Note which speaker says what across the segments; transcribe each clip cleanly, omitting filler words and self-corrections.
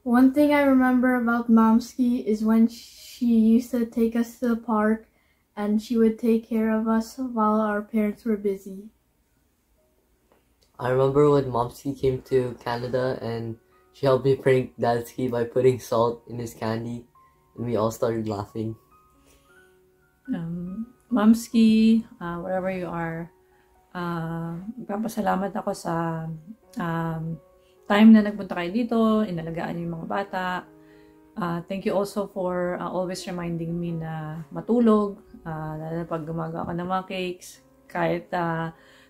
Speaker 1: One thing I remember about Momski is when she used to take us to the park and she would take care of us while our parents were busy.
Speaker 2: I remember when Momski came to Canada and she helped me prank Dadsky by putting salt in his candy and we all started laughing.
Speaker 3: Momski, wherever you are, papasalamat ako sa time na nagpunta kayo dito, inalagaan niyo yung mga bata. Thank you also for always reminding me na matulog, lalo na pag gumagawa ka ng mga cakes, kahit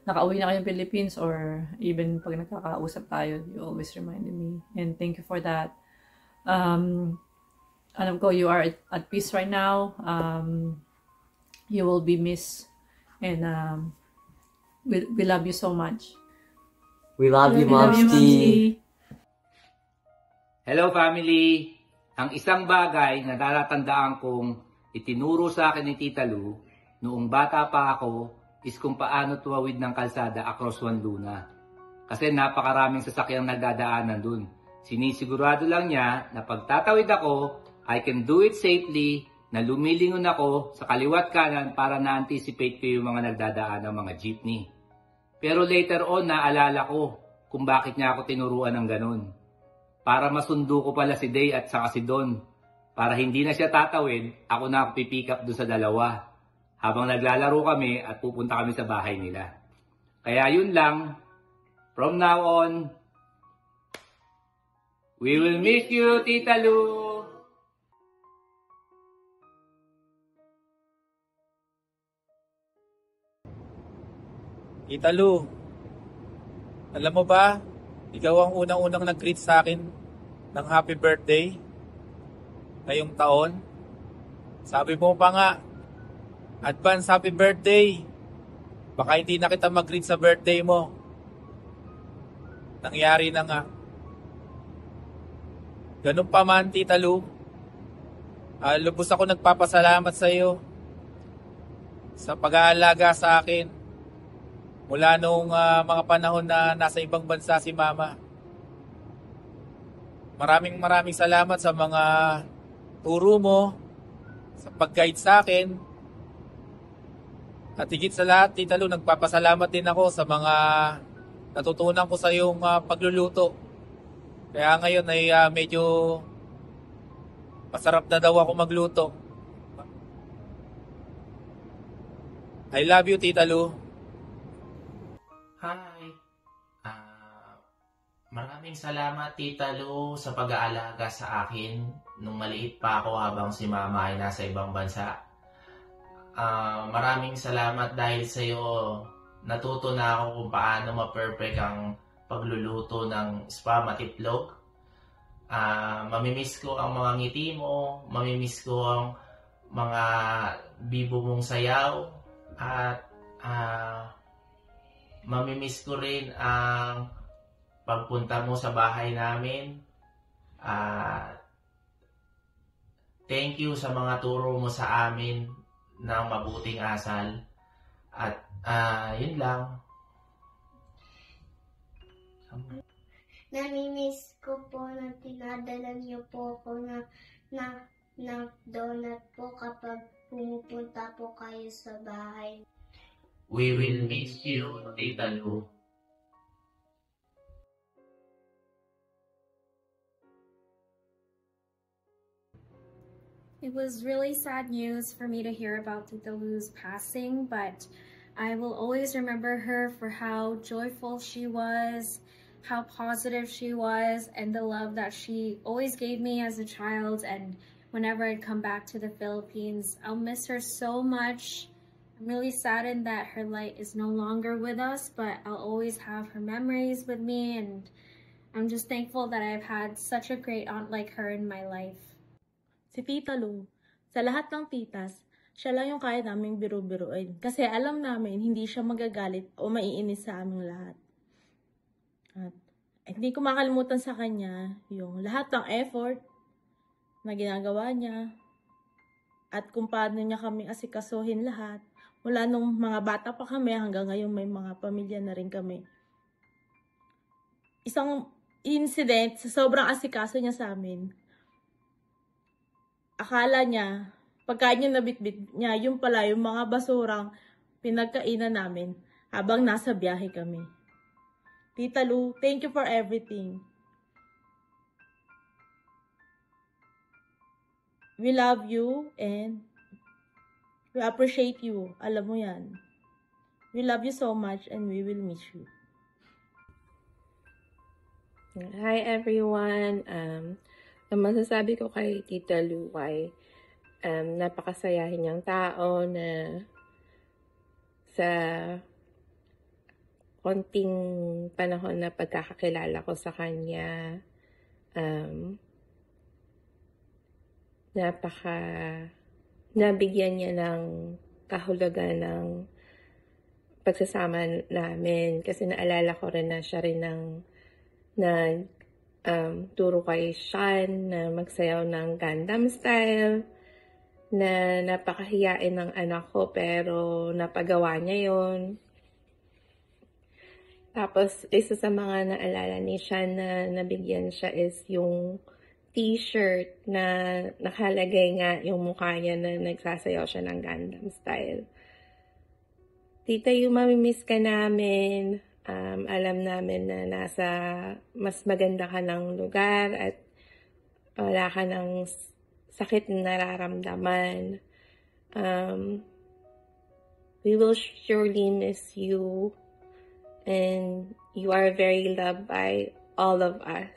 Speaker 3: nakauwi na kayo ng Philippines or even pag nagkakausap tayo, you always reminded me. And thank you for that. Alam ko, you are at peace right now. You will be missed. And we love you so much.
Speaker 2: We love you, Momski.
Speaker 4: Hello, family! Ang isang bagay na natatandaan kong itinuro sa akin ni Tita Lu noong bata pa ako is kung paano tuwawid ng kalsada across Juan Luna. Kasi napakaraming sasakyang nagdadaanan dun. Sinisigurado lang niya na pag tatawid ako, I can do it safely, na lumilingon ako sa kaliwat kanan para na-anticipate ko yung mga nagdadaan ng mga jeepney. Pero later on, naalala ko kung bakit niya ako tinuruan ng ganun. Para masundo ko pala si Day at saka si Don. Para hindi na siya tatawid, ako na pipick up doon sa dalawa. Habang naglalaro kami at pupunta kami sa bahay nila. Kaya yun lang. From now on, we will miss you, Tita Lu!
Speaker 5: Tita Lu, alam mo ba, ikaw ang unang-unang nag-greet sa akin ng happy birthday ngayong taon. Sabi mo pa nga, advance happy birthday. Baka hindi na kita mag-greet sa birthday mo. Nangyari na nga. Ganun pa man, Tita Lu. Lubos ako nagpapasalamat sa iyo sa pag-aalaga sa akin. Mula nung mga panahon na nasa ibang bansa si Mama. Maraming salamat sa mga turo mo, sa pag-guide sa akin. At higit sa lahat, Tita Lu, nagpapasalamat din ako sa mga natutunan ko sa iyong pagluluto. Kaya ngayon ay medyo masarap na daw ako magluto. I love you, Tita Lu.
Speaker 6: Hi! Maraming salamat, Tita Lu, sa pag-aalaga sa akin nung maliit pa ako habang si Mama ay nasa ibang bansa. Maraming salamat dahil sa iyo natuto na ako kung paano ma-perfect ang pagluluto ng spam at itlog. Mamimiss ko ang mga ngiti mo, mamimiss ko ang mga bibo mong sayaw, at mamimiss ko rin ang pagpunta mo sa bahay namin. Thank you sa mga turo mo sa amin ng mabuting asal. At yun lang.
Speaker 7: Namimiss ko po na tinadala niyo po ako ng donut po kapag pumupunta po kayo sa bahay.
Speaker 6: We will miss you, Tita Lu.
Speaker 8: It was really sad news for me to hear about Tita Lu's passing, but I will always remember her for how joyful she was, how positive she was, and the love that she always gave me as a child. And whenever I'd come back to the Philippines, I'll miss her so much. I'm really saddened that her light is no longer with us, but I'll always have her memories with me, and I'm just thankful that I've had such a great aunt like her in my life.
Speaker 9: Si Tita Lu, sa lahat ng titas, siya lang yung kaya naming biru-biruin. Kasi alam namin, hindi siya magagalit o maiinis sa aming lahat. At hindi ko makalimutan sa kanya yung lahat ng effort na ginagawa niya at kung paano niya kami asikasuhin lahat. Mula nung mga bata pa kami hanggang ngayon may mga pamilya na rin kami. incident sa sobrang asikaso niya sa amin. Akala niya, pagkain niya nabitbit niya, yung pala yung mga basurang pinagkainan namin habang nasa biyahe kami. Tita Lu, thank you for everything. We love you and we appreciate you. Alam mo yan. We love you so much and we will miss you.
Speaker 10: Hi everyone. Ang masasabi ko kay Tita Lu ay napakasayahin niyang tao na sa konting panahon na pagkakakilala ko sa kanya, nabigyan niya ng kahulugan ng pagsasama namin. Kasi naalala ko rin na siya rin turo kay Sean na magsayaw ng Gangnam Style, na napakahiyain ng anak ko pero napagawa niya yon. Tapos, isa sa mga naalala ni Sean na nabigyan siya is yung t-shirt na nakalagay nga yung mukha niya na nagsasayaw siya ng Gangnam Style. Tita, yung mamimiss ka namin. Alam namin na nasa mas maganda ka ng lugar at wala ka ng sakit na nararamdaman. We will surely miss you. And you are very loved by all of us.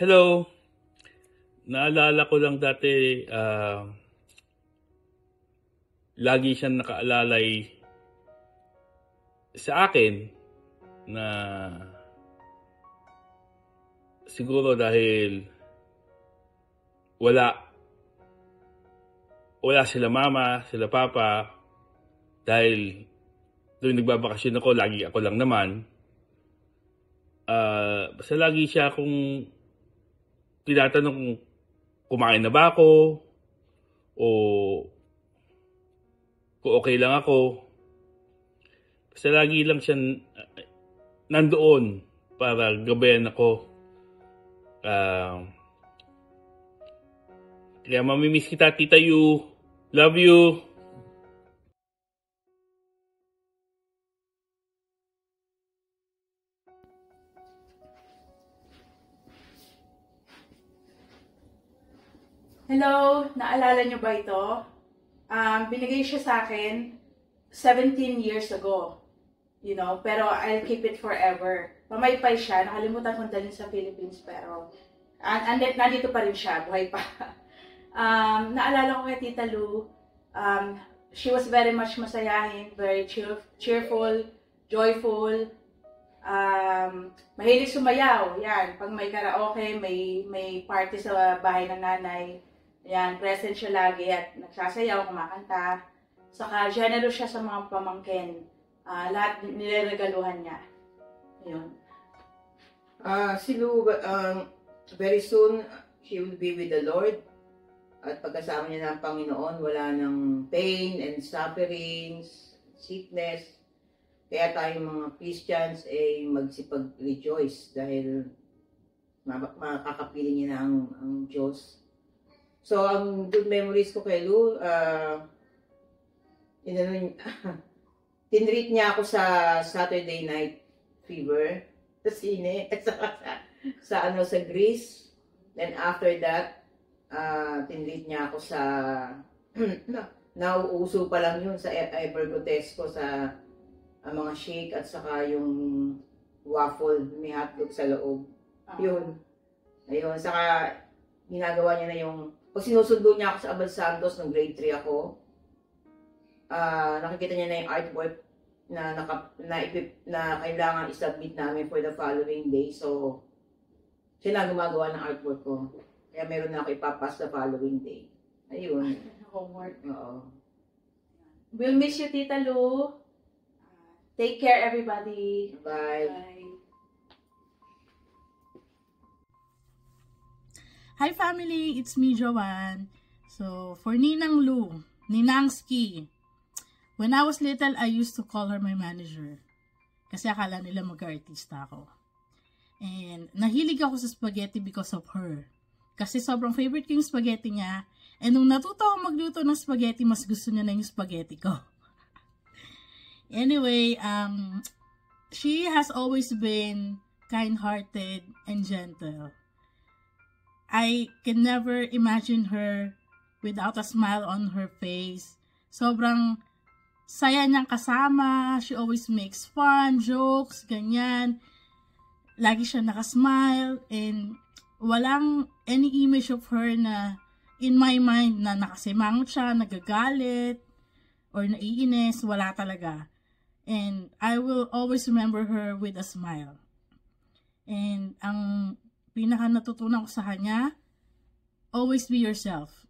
Speaker 5: Hello. Naalala ko lang dati, lagi siyang nakaalalay sa akin na siguro dahil wala sila mama, sila papa, dahil doon nagbabakasyon ako, lagi ako lang naman. Basta lagi siya kung tinatanong kung kumain na ba ako, o kung okay lang ako. Basta lagi lang siya nandoon para gabayan ako. Kaya mamimiss kita, Tita Yu. Love you.
Speaker 11: Hello, naalala niyo ba ito? Binigay siya sa akin 17 years ago. You know, pero I'll keep it forever. Pamaypay siya, nakalimutan kong dalhin sa Philippines, pero nandito pa rin siya, buhay pa. Naalala ko kay Tita Lu, she was very much masayahin, very cheerful, joyful, mahilig sumayaw, yan, pag may karaoke, may party sa bahay ng nanay, yan, present siya lagi at nagsasayaw, kumakanta, saka generous siya sa mga pamangkin, lahat nireregaluhan niya, yun.
Speaker 12: Si Lu, very soon, she will be with the Lord. At pagkasama niya ng Panginoon, wala ng pain and sufferings, sickness. Kaya tayong mga Christians ay magsipag-rejoice dahil makakapiling niya na ang Diyos. So, ang good memories ko kay Lu, tinreat niya ako sa Saturday Night Fever, sa sine, sa Greece. Then after that, tinreat niya ako sa, nauuso pa lang yun sa Evergotesco, sa mga shake at saka yung waffle, may hotdog sa loob. Yun. Ayun, saka ginagawa niya na yung, pag sinusundo niya ako sa Abad Santos nung grade 3 ako, nakikita niya na yung artwork na kailangan i-submit namin for the following day. So, siya na gumagawa ng artwork ko. Kaya meron na ako ipapas the following day. Ayun.
Speaker 11: Homework.
Speaker 12: Oo.
Speaker 11: We'll miss you, Tita Lu. Take care, everybody.
Speaker 12: Bye.
Speaker 11: Bye.
Speaker 13: Hi, family. It's me, Joanne. So, for Ninang Lu, Ninangski, When I was little, I used to call her my manager. Kasi akala nila mag-artista ako. And nahilig ako sa spaghetti because of her. Kasi sobrang favorite ko yung spaghetti niya. And nung natuto ako magluto ng spaghetti, mas gusto niya na yung spaghetti ko. Anyway, she has always been kind-hearted and gentle. I can never imagine her without a smile on her face. Sobrang saya niyang kasama. She always makes fun, jokes, ganyan. Lagi siya nakasmile. And walang any image of her na in my mind na nakasimangot siya, nagagalit, or naiinis. Wala talaga. And I will always remember her with a smile. And ang pinaka natutunan ko sa kanya, always be yourself.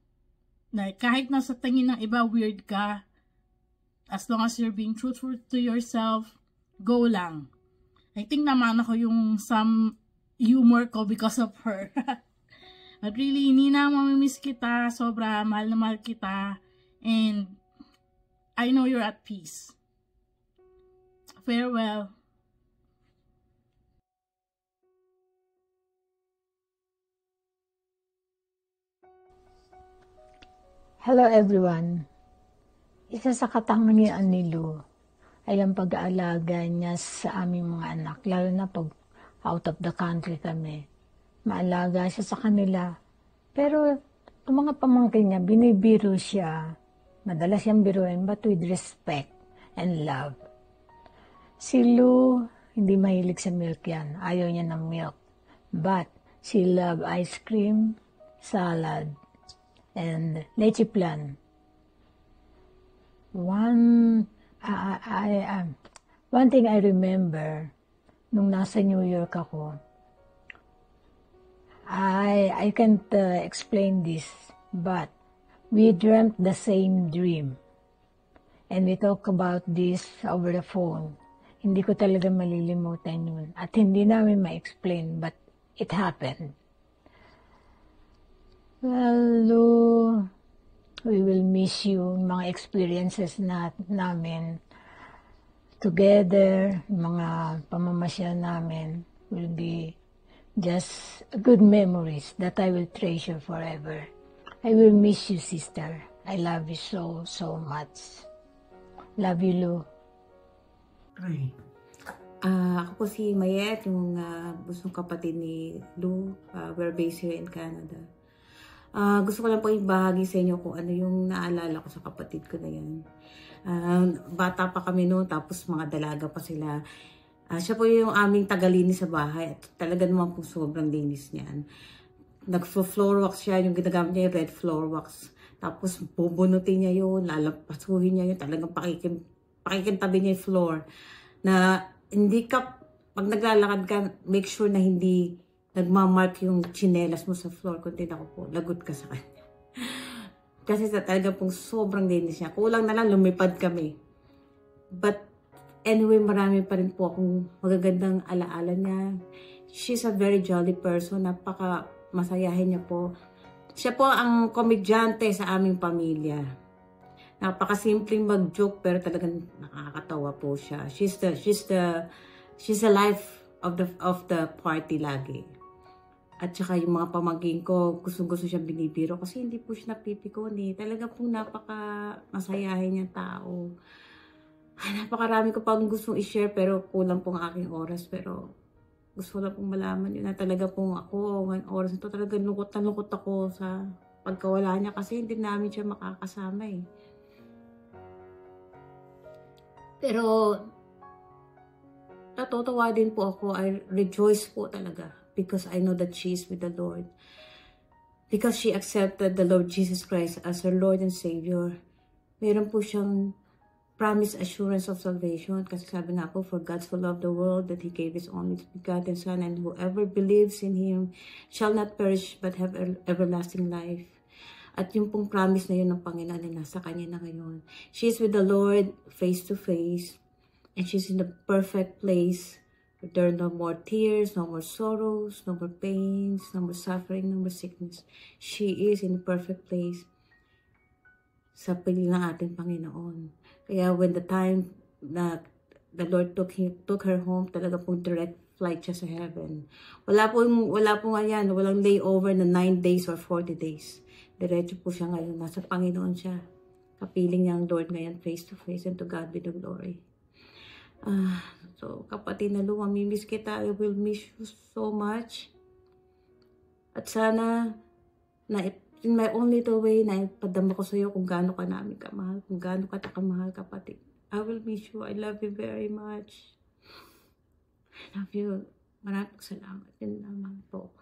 Speaker 13: Like, kahit nasa tingin ng iba, weird ka, as long as you're being truthful to yourself, go lang. I think naman ako yung some humor ko because of her. But really, Nina, mamimiss kita. Sobra, mahal na mahal kita. And I know you're at peace. Farewell.
Speaker 14: Hello everyone. Isa sa katangian ni Lou ay ang pag-aalaga niya sa aming mga anak, lalo na pag out of the country kami. Maalaga siya sa kanila. Pero ang mga pamangkin niya, binibiro siya. Madalas siyang biruin, but with respect and love. Si Lou, hindi mahilig sa milk yan. Ayaw niya ng milk. But she love ice cream, salad, and leche flan. One thing I remember nung nasa New York ako, I can't explain this, but we dreamt the same dream. And we talk about this over the phone. Hindi ko talaga malilimutan yun. At hindi namin ma-explain, but it happened. Well, Lou, we will miss you, mga experiences namin together, mga pamamasyal namin will be just good memories that I will treasure forever. I will miss you, sister. I love you so, so much. Love you, Lou.
Speaker 15: Pray. Ako po si Mayet, yung busong kapatid ni Lou. We're based here in Canada. Gusto ko lang po ibahagi sa inyo kung ano yung naalala ko sa kapatid ko na yan. Bata pa kami noon, tapos mga dalaga pa sila. Siya po yung aming tagalinis sa bahay at talaga naman po sobrang linis niyan. Nag-floor wax siya, yung ginagamit niya yung red floor wax. Tapos bubunutin niya yun, lalapasuhin niya yun, talagang pakikintabi niya yung floor. Na hindi ka, pag naglalakad ka, make sure na hindi nagmamark yung chinelas mo sa floor, kundi ako po, lagot ka sa kanya. Kasi talaga pong sobrang linis niya. Kulang na lang, lumipad kami. But anyway, marami pa rin po akong magagandang alaala niya. She's a very jolly person. Napaka masayahin niya po. Siya po ang komedyante sa aming pamilya. Napakasimpleng mag-joke pero talagang nakakatawa po siya. She's the life of the party lagi. At saka yung mga pamangkin ko, gusto siya binibiro kasi hindi po siya napipikon eh. Talaga pong napaka-masayahin niyang tao. Napakarami ko pang gustong i-share pero kulang pong aking oras. Pero gusto ko lang pong malaman yun na talaga pong ako, ngayong oras ito talaga lungkot na lungkot ako sa pagkawala niya kasi hindi namin siya makakasama eh. Pero natutuwa din po ako, I rejoice po talaga. Because I know that she is with the Lord. Because she accepted the Lord Jesus Christ as her Lord and Savior. Meron po siyang promise assurance of salvation. Kasi sabi nga po, for God so loved the world that He gave His only begotten Son, and whoever believes in Him shall not perish but have everlasting life. At yung pong promise na yun ng Panginoon na nasa Kanya na ngayon. She is with the Lord face to face. And she's in the perfect place. There are no more tears, no more sorrows, no more pains, no more suffering, no more sickness. She is in the perfect place sa piling ng ating Panginoon. Kaya when the time na the Lord took her home, talaga pong direct flight siya sa heaven. Wala pong ayan, walang layover na 9 days or 40 days. Diretso po siya ngayon, nasa Panginoon siya. Kapiling niya ang Lord ngayon, face to face, and to God be the glory. So, kapatid na Lu, mamimiss kita. I will miss you so much. At sana, in my own little way, na ipadama ko sa'yo kung gaano ka namin kamahal, kung gaano ka takamahal, kapatid. I will miss you. I love you very much. I love you. Maraming salamat. Yun lamang po.